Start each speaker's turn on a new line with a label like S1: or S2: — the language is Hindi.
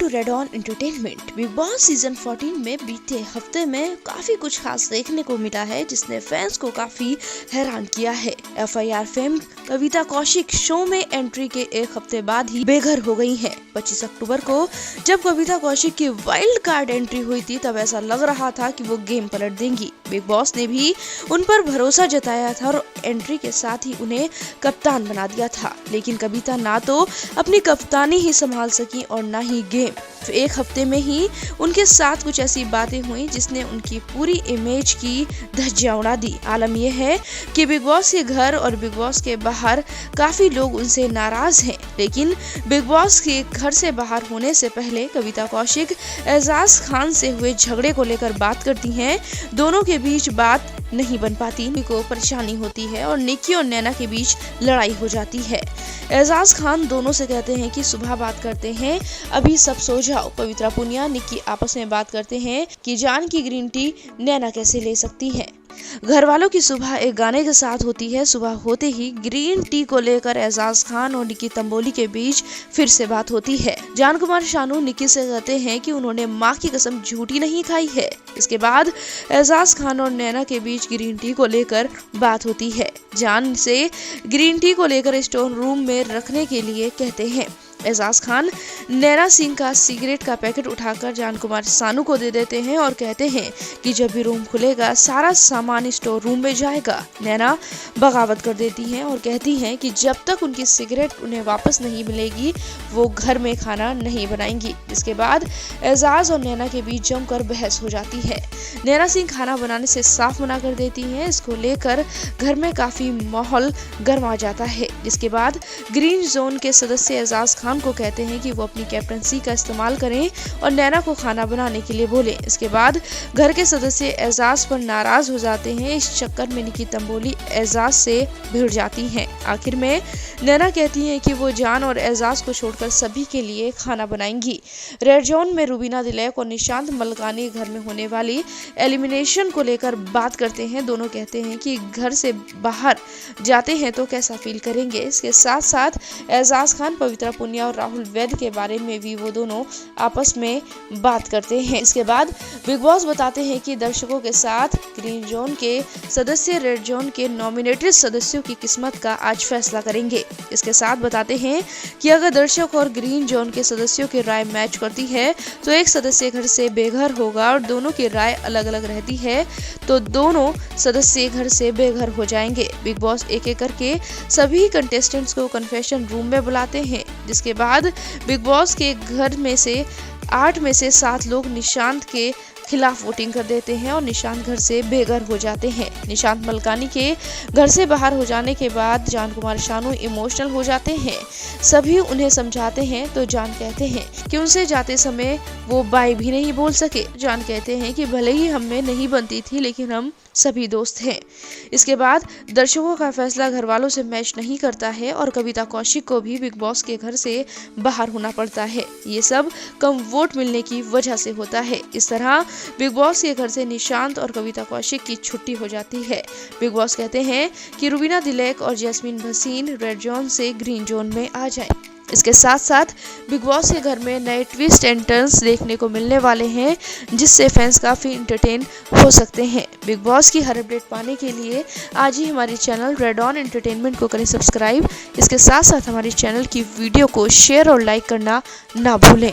S1: To read on entertainment. Bigg Boss season 14 में बीते हफ्ते में काफी कुछ खास देखने को मिला है, जिसने फैंस को काफी हैरान किया है। FIR फेम कविता कौशिक शो में एंट्री के एक हफ्ते बाद ही बेघर हो गई हैं। 25 अक्टूबर को जब कविता कौशिक की वाइल्ड कार्ड एंट्री हुई थी, तब ऐसा लग रहा था कि वो गेम पलट देंगी। बिग बॉस ने भी उन पर भरोसा जताया था और एंट्री के साथ ही उन्हें कप्तान बना दिया था, लेकिन कविता ना तो अपनी कप्तानी ही संभाल सकी और ना ही गेम। एक हफ्ते में ही उनके साथ कुछ ऐसी बातें हुई जिसने उनकी पूरी इमेज की धज्जियां उड़ा दी। आलम यह है कि बिग बॉस के घर और बिग बॉस के बाहर काफी लोग उनसे नाराज हैं, लेकिन बिग बॉस के घर से बाहर होने से पहले कविता कौशिक एजाज खान से हुए झगड़े को लेकर बात करती हैं। दोनों के बीच बात नहीं बन पाती, निको परेशानी होती है और निक्की और नैना के बीच लड़ाई हो जाती है। एजाज खान दोनों से कहते हैं कि सुबह बात करते हैं, अभी सब सो जाओ। पवित्रा पुनिया निक्की आपस में बात करते हैं कि जान की ग्रीन टी नैना कैसे ले सकती है। घर वालों की सुबह एक गाने के साथ होती है। सुबह होते ही ग्रीन टी को लेकर एजाज खान और निक्की तंबोली के बीच फिर से बात होती है। जान कुमार शानू निक्की से कहते हैं कि उन्होंने माँ की कसम झूठी नहीं खाई है। इसके बाद एजाज खान और नैना के बीच ग्रीन टी को लेकर बात होती है। जान से ग्रीन टी को लेकर स्टोर रूम में रखने के लिए कहते हैं। एजाज खान नैना सिंह का सिगरेट का पैकेट उठाकर जान कुमार सानू को दे देते हैं और कहते हैं कि जब भी रूम खुलेगा सारा सामान स्टोर रूम में जाएगा। नैना बगावत कर देती हैं और कहती हैं कि जब तक उनकी सिगरेट उन्हें वापस नहीं मिलेगी वो घर में खाना नहीं बनाएंगी। इसके बाद एजाज और नैना के बीच जमकर बहस हो जाती है। नैना सिंह खाना बनाने से साफ मना कर देती हैं। इसको लेकर घर में काफी माहौल गर्मा जाता है। जिसके बाद ग्रीन जोन के सदस्य एजाज खान को कहते हैं कि वो अपनी कैप्टनसी का इस्तेमाल करें और नैना को खाना बनाने के लिए बोले। इसके बाद घर के सदस्य एजाज पर नाराज हो जाते हैं। इस चक्कर में निक्की तंबोली एजाज से भिड़ जाती हैं। आखिर में नैना कहती हैं कि वो जान और एजाज को छोड़कर सभी के लिए खाना बनाएंगी। रेड जोन में रूबीना दिलैक और निशांत मलकानी घर में होने वाली एलिमिनेशन को लेकर बात करते हैं। दोनों कहते हैं कि घर से बाहर जाते हैं तो कैसा फील करेंगे। इसके साथ साथ एजाज खान, पवित्रा पुनिया और राहुल वैद के बारे में भी वो दोनों आपस में बात करते हैं। इसके बाद बिग बॉस बताते हैं कि दर्शकों के साथ ग्रीन जोन के सदस्य रेड जोन के नॉमिनेटेड सदस्यों की किस्मत का आज फैसला करेंगे। इसके साथ बताते हैं कि अगर दर्शक और ग्रीन जोन के सदस्यों की राय मैच करती है तो एक सदस्य घर से बेघर होगा और दोनों की राय अलग अलग रहती है तो दोनों सदस्य घर से बेघर हो जाएंगे। बिग बॉस एक एक करके सभी कंटेस्टेंट्स को कन्फेशन रूम में बुलाते हैं। जिसके बाद बिग बॉस के घर में से 8 में से 7 लोग निशांत के खिलाफ वोटिंग कर देते हैं और निशांत घर से बेघर हो जाते हैं। निशांत मलकानी के घर से बाहर हो जाने के बाद जान कुमार शानू इमोशनल हो जाते हैं। सभी उन्हें समझाते हैं तो जान कहते हैं कि उनसे जाते समय वो बाय भी नहीं बोल सके। जान कहते हैं कि भले ही हम में नहीं बनती थी, लेकिन हम सभी दोस्त हैं। इसके बाद दर्शकों का फैसला घर वालों से मैच नहीं करता है और कविता कौशिक को भी बिग बॉस के घर से बाहर होना पड़ता है। ये सब कम वोट मिलने की वजह से होता है। इस तरह बिग बॉस के घर से निशांत और कविता कौशिक की छुट्टी हो जाती है। बिग बॉस कहते हैं कि रूबीना दिलैक और जैस्मीन भसीन रेड जोन से ग्रीन जोन में आ जाएं। इसके साथ साथ बिग बॉस के घर में नए ट्विस्ट एंड टर्न्स देखने को मिलने वाले हैं, जिससे फैंस काफ़ी इंटरटेन हो सकते हैं। बिग बॉस की हर अपडेट पाने के लिए आज ही हमारे चैनल रेड ऑन एंटरटेनमेंट को करें सब्सक्राइब। इसके साथ साथ हमारे चैनल की वीडियो को शेयर और लाइक करना ना भूलें।